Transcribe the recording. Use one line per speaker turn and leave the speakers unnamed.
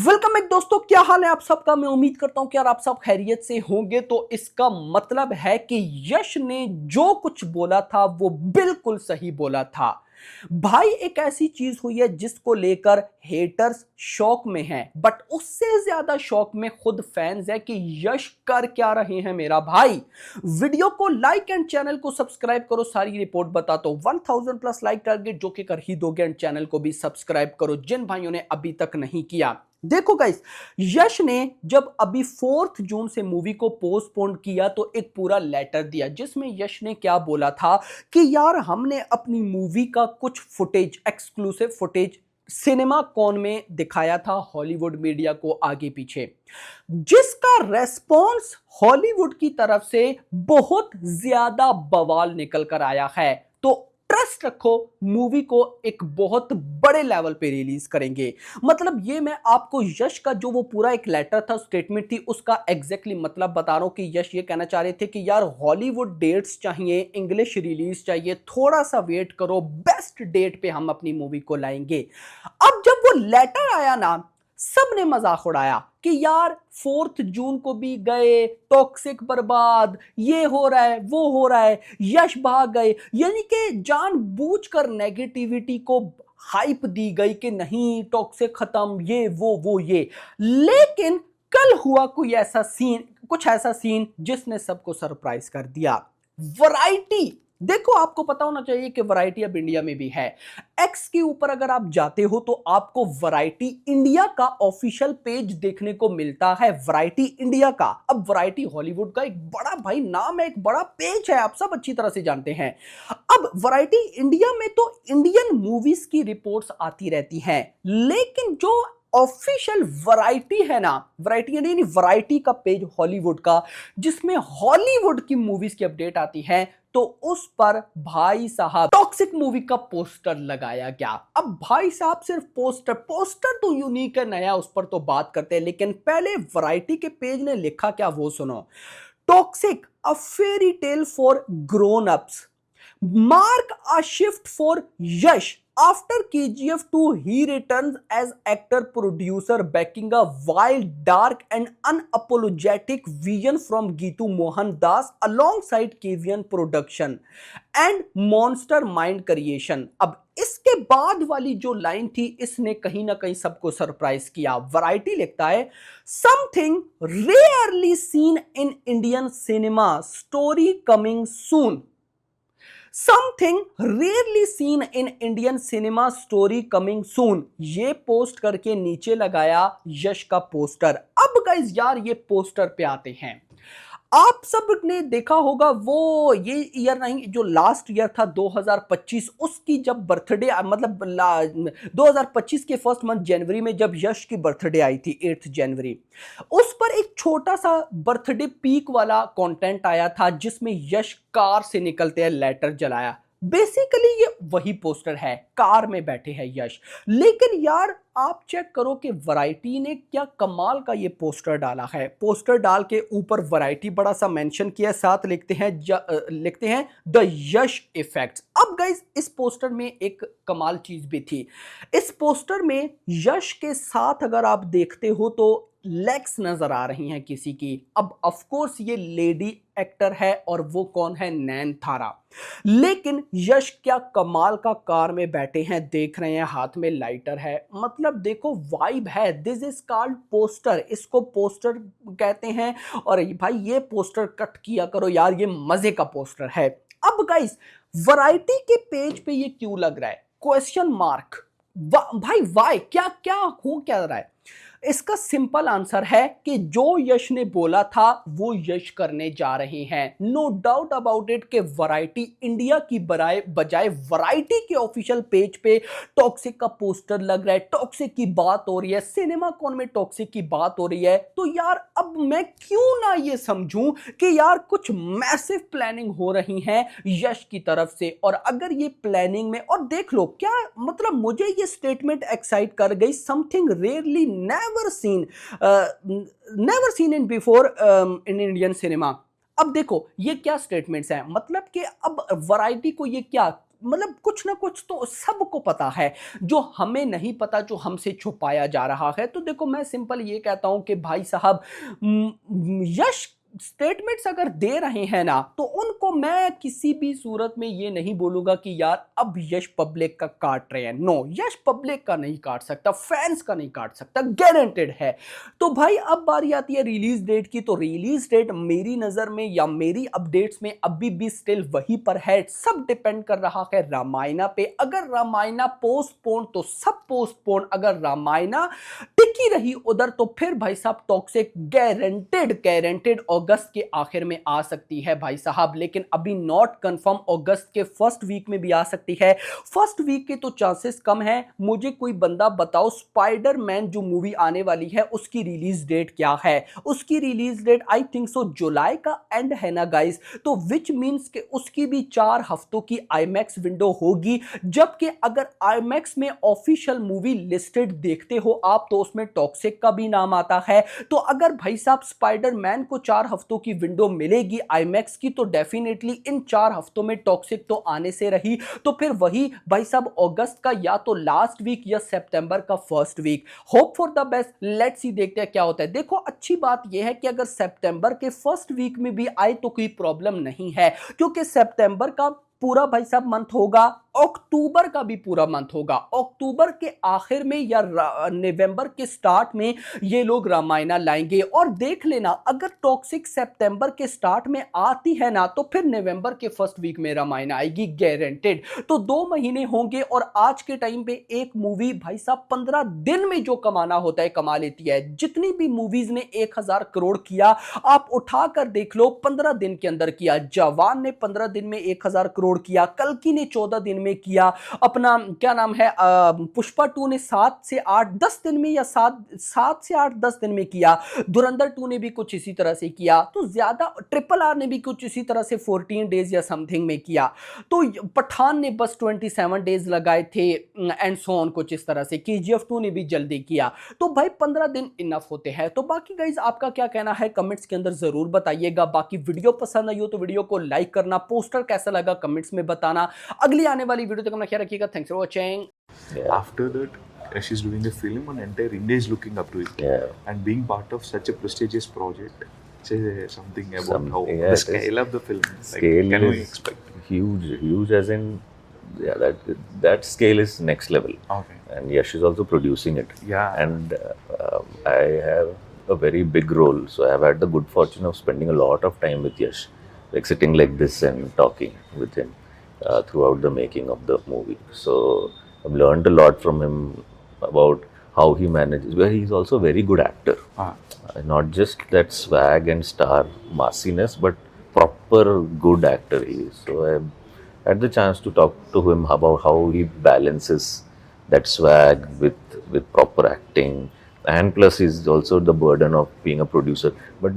Welcome back दोस्तों, क्या हाल है आप सबका। मैं उम्मीद करता हूं कि यार आप सब खैरियत से होंगे। तो इसका मतलब है कि यश ने जो कुछ बोला था वो बिल्कुल सही बोला था। भाई एक ऐसी चीज हुई है जिसको लेकर हेटर्स शौक में हैं, बट उससे ज्यादा शौक में खुद फैंस है कि यश कर क्या रहे हैं मेरा भाई। वीडियो को लाइक एंड चैनल को सब्सक्राइब करो। सारी रिपोर्ट बताता हूं 1000 प्लस लाइक टारगेट जो कि कर ही दोगे, एंड चैनल को भी सब्सक्राइब करो जिन भाइयों ने अभी तक नहीं किया। देखो गाइस, यश ने जब अभी 4 जून से मूवी को पोस्टपोन किया तो एक पूरा लेटर दिया जिसमें यश ने क्या बोला था कि यार हमने अपनी मूवी का कुछ footage, exclusive footage cinema con में दिखाया था हॉलीवुड मीडिया को आगे पीछे, जिसका रेस्पॉन्स हॉलीवुड की तरफ से बहुत ज्यादा बवाल निकल कर आया है। तो ट्रस्ट रखो, मूवी को एक बहुत बड़े लेवल पे रिलीज करेंगे। मतलब ये मैं आपको यश का जो वो पूरा एक लेटर था, स्टेटमेंट थी, उसका एग्जैक्टली मतलब बता रहा हूं कि यश ये कहना चाह रहे थे कि यार हॉलीवुड डेट्स चाहिए, इंग्लिश रिलीज चाहिए, थोड़ा सा वेट करो, बेस्ट डेट पे हम अपनी मूवी को लाएंगे। अब जब वो लेटर आया ना, सबने मजाक उड़ाया कि यार 4 जून को भी गए, टॉक्सिक बर्बाद, ये हो रहा है वो हो रहा है, यश भाग गए, यानी कि जानबूझकर नेगेटिविटी को हाइप दी गई कि नहीं टॉक्सिक खत्म, ये वो ये। लेकिन कल हुआ कोई ऐसा सीन, कुछ ऐसा सीन जिसने सबको सरप्राइज कर दिया। वैरायटी, देखो आपको पता होना चाहिए कि वैरायटी अब इंडिया में भी है। एक्स के ऊपर अगर आप जाते हो तो आपको वैरायटी इंडिया का ऑफिशियल पेज देखने को मिलता है, वैरायटी इंडिया का। अब वैरायटी हॉलीवुड का एक बड़ा भाई नाम है, एक बड़ा पेज है, आप सब अच्छी तरह से जानते हैं। अब वैरायटी इंडिया में तो इंडियन मूवीज की रिपोर्ट्स आती रहती हैं, लेकिन जो ऑफिशियल वैरायटी है ना, वैरायटी यानी वैरायटी का पेज हॉलीवुड का, जिसमें हॉलीवुड की मूवीज की अपडेट आती है, तो उस पर भाई साहब टॉक्सिक मूवी का पोस्टर लगाया गया। अब भाई साहब सिर्फ पोस्टर, पोस्टर तो यूनिक है, नया, उस पर तो बात करते हैं, लेकिन पहले वैरायटी के पेज ने लिखा क्या वो सुनो। Toxic, a fairy tale for grown ups, mark a shift for Yash. After KGF 2, he returns as actor producer, backing a wild, dark, and unapologetic vision from Geetu Mohan Das alongside KVN Production and Monster Mind Creation. अब इसके बाद वाली जो line थी, इसने कहीं ना कहीं सबको सरप्राइज किया। वैरायटी लिखता है, something rarely seen in Indian cinema, story coming soon. Something rarely seen in Indian cinema, story coming soon. ये पोस्ट करके नीचे लगाया यश का पोस्टर। अब गाइस यार ये पोस्टर पे आते हैं, आप सब ने देखा होगा वो ये ईयर नहीं, जो लास्ट ईयर था 2025, उसकी जब बर्थडे, मतलब 2025 के फर्स्ट मंथ जनवरी में जब यश की बर्थडे आई थी 8 जनवरी, उस पर एक छोटा सा बर्थडे पीक वाला कंटेंट आया था जिसमें यश कार से निकलते हैं लेटर जलाया। बेसिकली ये वही पोस्टर है, कार में बैठे हैं यश। लेकिन यार आप चेक करो कि वैरायटी ने क्या कमाल का ये पोस्टर डाला है। पोस्टर डाल के ऊपर वैरायटी बड़ा सा मेंशन किया, साथ लिखते हैं द यश इफेक्ट्स। अब गाइस इस पोस्टर में एक कमाल चीज भी थी, इस पोस्टर में यश के साथ अगर आप देखते हो तो लेग्स नजर आ रही हैं किसी की। अब ऑफ कोर्स ये लेडी एक्टर है और वो कौन है, नैन थारा। लेकिन यश क्या कमाल का कार में बैठे हैं, देख रहे हैं, हाथ में लाइटर है, मतलब देखो वाइब है। दिस इज कॉल्ड पोस्टर, इसको पोस्टर कहते हैं। और भाई ये पोस्टर कट किया करो यार, ये मजे का पोस्टर है। अब गाइस वैरायटी के पेज पे ये क्यों लग रहा है, क्वेश्चन मार्क। भाई वाई, क्या क्या हो क्या रहा है। इसका सिंपल आंसर है कि जो यश ने बोला था वो यश करने जा रहे हैं। नो डाउट अबाउट इट कि वैरायटी इंडिया की बजाय वैरायटी के ऑफिशियल पेज पे टॉक्सिक का पोस्टर लग रहा है, टॉक्सिक की बात हो रही है, सिनेमा कॉन में टॉक्सिक की बात हो रही है। तो यार अब मैं क्यों ना ये समझूं कि यार कुछ मैसिव प्लानिंग हो रही है यश की तरफ से। और अगर ये प्लानिंग में, और देख लो क्या मतलब, मुझे ये स्टेटमेंट एक्साइट कर गई, something rarely never seen in before in Indian cinema। अब देखो ये क्या स्टेटमेंट्स हैं, मतलब कि अब वैरायटी को ये क्या मतलब कुछ ना कुछ तो सबको पता है, जो हमें नहीं पता, जो हमसे छुपाया जा रहा है। तो देखो, मैं सिंपल ये कहता हूं कि भाई साहब, यश स्टेटमेंट्स अगर दे रहे हैं ना, तो उनको मैं किसी भी सूरत में ये नहीं बोलूंगा कि यार अब यश पब्लिक का काट रहे हैं। नो, यश पब्लिक का नहीं काट सकता, फैंस का नहीं काट सकता, गारंटेड है। तो भाई अब बारी आती है रिलीज डेट की। तो रिलीज डेट मेरी नजर में या मेरी अपडेट्स में अभी भी स्टिल वहीं पर है। सब डिपेंड कर रहा है रामायणा पे। अगर रामायणा पोस्टपोन तो सब पोस्टपोन, अगर रामायणा टिकी रही उधर तो फिर भाई साहब टॉक्सिक गारंटेड गारंटेड अगस्त के आखिर में आ सकती है भाई साहब। लेकिन अभी नॉट कंफर्म, अगस्त के फर्स्ट वीक में भी आ सकती है। फर्स्ट वीक के तो चांसेस कम है। मुझे कोई बंदा बताओ, स्पाइडरमैन जो मूवी आने वाली है उसकी रिलीज डेट क्या है? उसकी release date I think so जुलाई का एंड है ना गाइस। तो विच मींस कि उसकी भी 4 हफ्तों की आईमैक्स विंडो होगी। जबकि अगर आईमैक्स में ऑफिशियल मूवी लिस्टेड देखते हो आप, तो उसमें टॉक्सिक का भी नाम आता है। तो अगर भाई साहब स्पाइडरमैन को 4 हफ्तों की विंडो मिलेगी आईमैक्स की, तो डेफिनेटली इन 4 हफ्तों में टॉक्सिक तो आने से रही। तो फिर वही भाई साहब अगस्त का या तो लास्ट वीक या सितंबर का first week. Hope for the best, let's see, देखते हैं क्या होता है। देखो, अच्छी बात यह है कि अगर सितंबर के फर्स्ट वीक में भी आए तो कोई प्रॉब्लम नहीं है, क्योंकि सितंबर का पूरा भाई साहब मंथ होगा, अक्टूबर का भी पूरा मंथ होगा। अक्टूबर के आखिर में या नवंबर के स्टार्ट में ये लोग रामायणा लाएंगे। और देख लेना, अगर टॉक्सिक सितंबर के स्टार्ट में आती है ना, तो फिर नवंबर के फर्स्ट वीक में रामायणा आएगी गारंटेड। तो 2 महीने होंगे। और आज के टाइम पे एक मूवी भाई साहब 15 दिन में जो कमाना होता है कमा लेती है। जितनी भी मूवीज ने 1000 करोड़ किया, आप उठाकर देख लो, 15 दिन के अंदर किया। जवान ने 15 दिन में 1000 करोड़ किया, कल्कि ने 14 दिन में किया, अपना क्या नाम है पुष्पा 2 ने 7 से 8 10 दिन में या 7 से 8 10 दिन में किया। धुरंधर 2 ने भी कुछ इसी तरह से किया। तो ज्यादा RRR ने भी कुछ इसी तरह से 14 डेज या समथिंग में किया। तो पठान ने बस 27 डेज लगाए थे एंड सो ऑन, कुछ इस तरह से। KGF 2 ने भी जल्दी किया। तो भाई 15 दिन इनफ होते हैं। तो बाकी गाइज आपका क्या कहना है कमेंट्स के अंदर जरूर बताइएगा। बाकी वीडियो पसंद आई हो तो वीडियो को लाइक करना, पोस्टर कैसा लगा कमेंट्स में बताना। अगली आने वाली वीडियो तक अपना ख्याल रखिएगा। Thanks for watching.
After that, she's doing a film and entire India is looking up to it.
Yeah.
And being part of such a prestigious project, say something about
Some-
how
yeah,
the
it is.
scale of the film.
Scale
can we
is
expect?
huge as in, yeah, that scale is next level.
Okay.
And Yash is also producing it.
Yeah.
And I have a very big role, so I have had the good fortune of spending a lot of time with Yash, like sitting like this and talking with him throughout the making of the movie. So I've learned a lot from him about how he manages. Where he's also a very good actor. Not just that swag and star massiness, but proper good actor he is. So I had the chance to talk to him about how he balances that swag with proper acting, and plus he's also the burden of being a producer. But